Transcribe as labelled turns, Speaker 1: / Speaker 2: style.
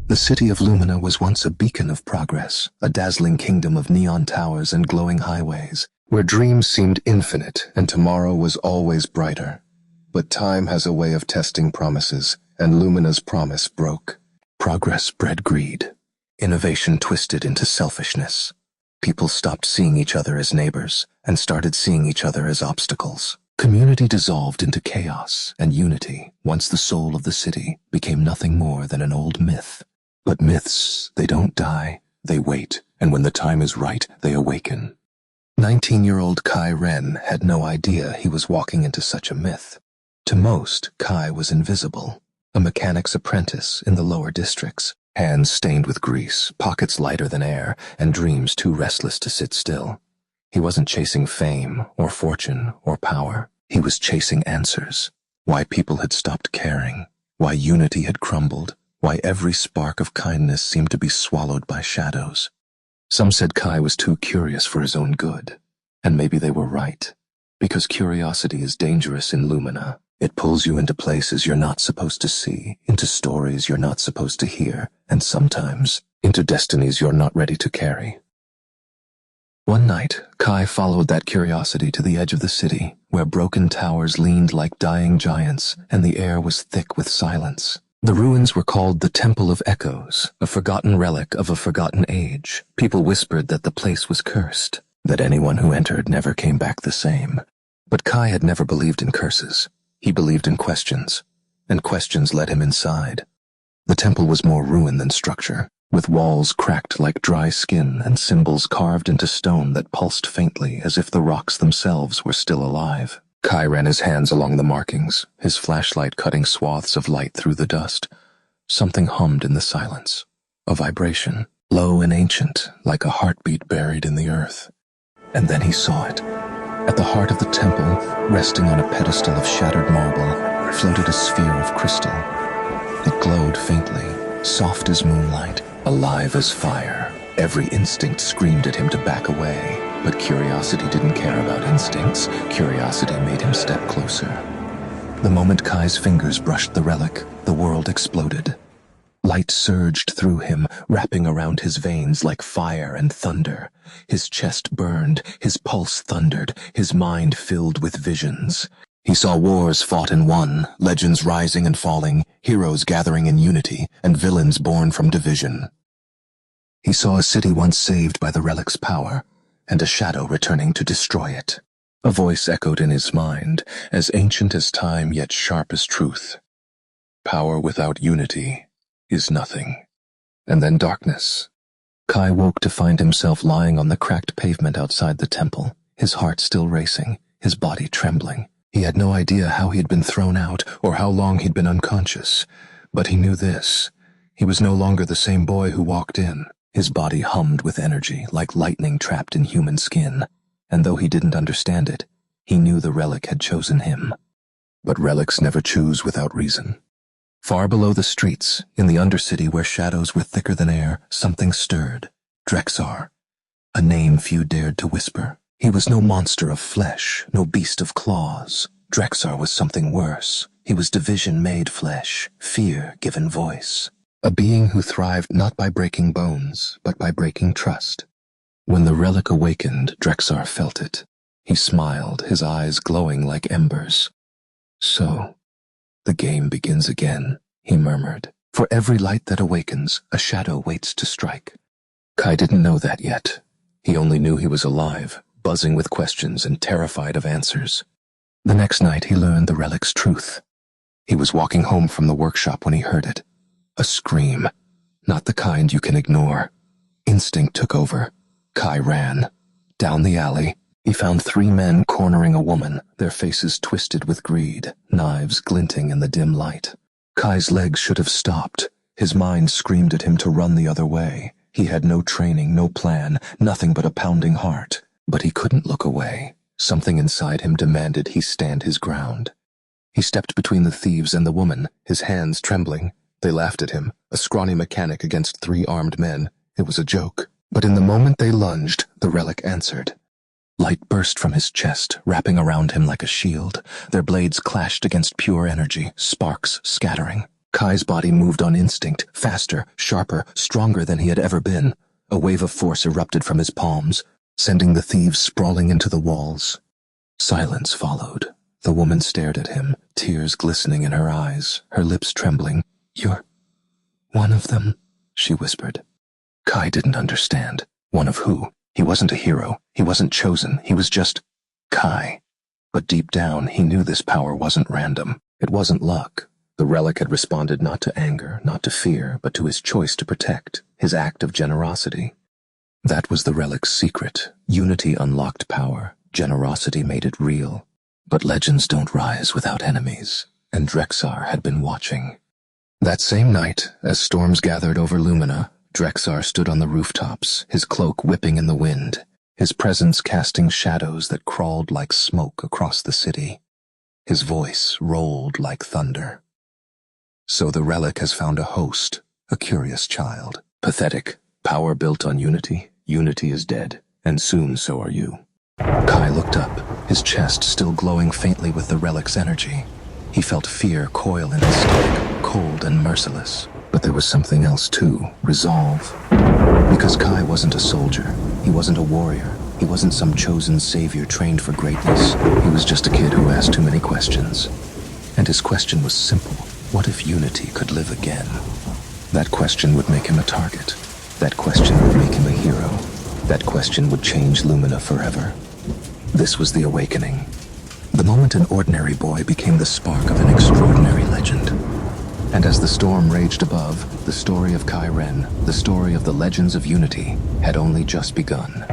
Speaker 1: The city of Lumina was once a beacon of progress, a dazzling kingdom of neon towers and glowing highways, where dreams seemed infinite and tomorrow was always brighter. But time has a way of testing promises, and Lumina's promise broke. Progress bred greed. Innovation twisted into selfishness. People stopped seeing each other as neighbors and started seeing each other as obstacles. Community dissolved into chaos, and unity, once the soul of the city, became nothing more than an old myth. But myths, they don't die, they wait, and when the time is right, they awaken. 19-year-old Kai Ren had no idea he was walking into such a myth. To most, Kai was invisible, a mechanic's apprentice in the lower districts, hands stained with grease, pockets lighter than air, and dreams too restless to sit still. He wasn't chasing fame, or fortune, or power. He was chasing answers. Why people had stopped caring, why unity had crumbled, why every spark of kindness seemed to be swallowed by shadows. Some said Kai was too curious for his own good, and maybe they were right, because curiosity is dangerous in Lumina. It pulls you into places you're not supposed to see, into stories you're not supposed to hear, and sometimes into destinies you're not ready to carry. One night, Kai followed that curiosity to the edge of the city, where broken towers leaned like dying giants, and the air was thick with silence. The ruins were called the Temple of Echoes, a forgotten relic of a forgotten age. People whispered that the place was cursed, that anyone who entered never came back the same. But Kai had never believed in curses. He believed in questions, and questions led him inside. The temple was more ruin than structure, with walls cracked like dry skin and symbols carved into stone that pulsed faintly as if the rocks themselves were still alive. Kai ran his hands along the markings, his flashlight cutting swaths of light through the dust. Something hummed in the silence, a vibration, low and ancient, like a heartbeat buried in the earth. And then he saw it. At the heart of the temple, resting on a pedestal of shattered marble, floated a sphere of crystal. It glowed faintly, soft as moonlight, alive as fire. Every instinct screamed at him to back away, but curiosity didn't care about instincts. Curiosity made him step closer. The moment Kai's fingers brushed the relic, the world exploded. Light surged through him, wrapping around his veins like fire and thunder. His chest burned, his pulse thundered, his mind filled with visions. He saw wars fought and won, legends rising and falling, heroes gathering in unity, and villains born from division. He saw a city once saved by the relic's power, and a shadow returning to destroy it. A voice echoed in his mind, as ancient as time yet sharp as truth. Power without unity is nothing. And then darkness. Kai woke to find himself lying on the cracked pavement outside the temple, his heart still racing, his body trembling. He had no idea how he had been thrown out or how long he'd been unconscious, but he knew this. He was no longer the same boy who walked in. His body hummed with energy, like lightning trapped in human skin, and though he didn't understand it, he knew the relic had chosen him. But relics never choose without reason. Far below the streets, in the undercity where shadows were thicker than air, something stirred. Drexar. A name few dared to whisper. He was no monster of flesh, no beast of claws. Drexar was something worse. He was division made flesh, fear given voice. A being who thrived not by breaking bones, but by breaking trust. When the relic awakened, Drexar felt it. He smiled, his eyes glowing like embers. So, the game begins again, he murmured. For every light that awakens, a shadow waits to strike. Kai didn't know that yet. He only knew he was alive, buzzing with questions and terrified of answers. The next night he learned the relic's truth. He was walking home from the workshop when he heard it. A scream, not the kind you can ignore. Instinct took over. Kai ran. Down the alley, he found 3 men cornering a woman, their faces twisted with greed, knives glinting in the dim light. Kai's legs should have stopped. His mind screamed at him to run the other way. He had no training, no plan, nothing but a pounding heart. But he couldn't look away. Something inside him demanded he stand his ground. He stepped between the thieves and the woman, his hands trembling. They laughed at him, a scrawny mechanic against 3 armed men. It was a joke. But in the moment they lunged, the relic answered. Light burst from his chest, wrapping around him like a shield. Their blades clashed against pure energy, sparks scattering. Kai's body moved on instinct, faster, sharper, stronger than he had ever been. A wave of force erupted from his palms, sending the thieves sprawling into the walls. Silence followed. The woman stared at him, tears glistening in her eyes, her lips trembling. "You're one of them," she whispered. Kai didn't understand. One of who? He wasn't a hero. He wasn't chosen. He was just Kai. But deep down, he knew this power wasn't random. It wasn't luck. The relic had responded not to anger, not to fear, but to his choice to protect, his act of generosity. That was the relic's secret. Unity unlocked power. Generosity made it real. But legends don't rise without enemies, and Drexar had been watching. That same night, as storms gathered over Lumina, Drexar stood on the rooftops, his cloak whipping in the wind, his presence casting shadows that crawled like smoke across the city. His voice rolled like thunder. So the relic has found a host, a curious child. Pathetic. Power built on unity. Unity is dead, and soon so are you. Kai looked up, his chest still glowing faintly with the relic's energy. He felt fear coil in his stomach, cold and merciless. But there was something else too, resolve. Because Kai wasn't a soldier, he wasn't a warrior, he wasn't some chosen savior trained for greatness. He was just a kid who asked too many questions. And his question was simple. What if unity could live again? That question would make him a target. That question would make him a hero. That question would change Lumina forever. This was the awakening. The moment an ordinary boy became the spark of an extraordinary legend. And as the storm raged above, the story of Kai Ren, the story of the legends of unity, had only just begun.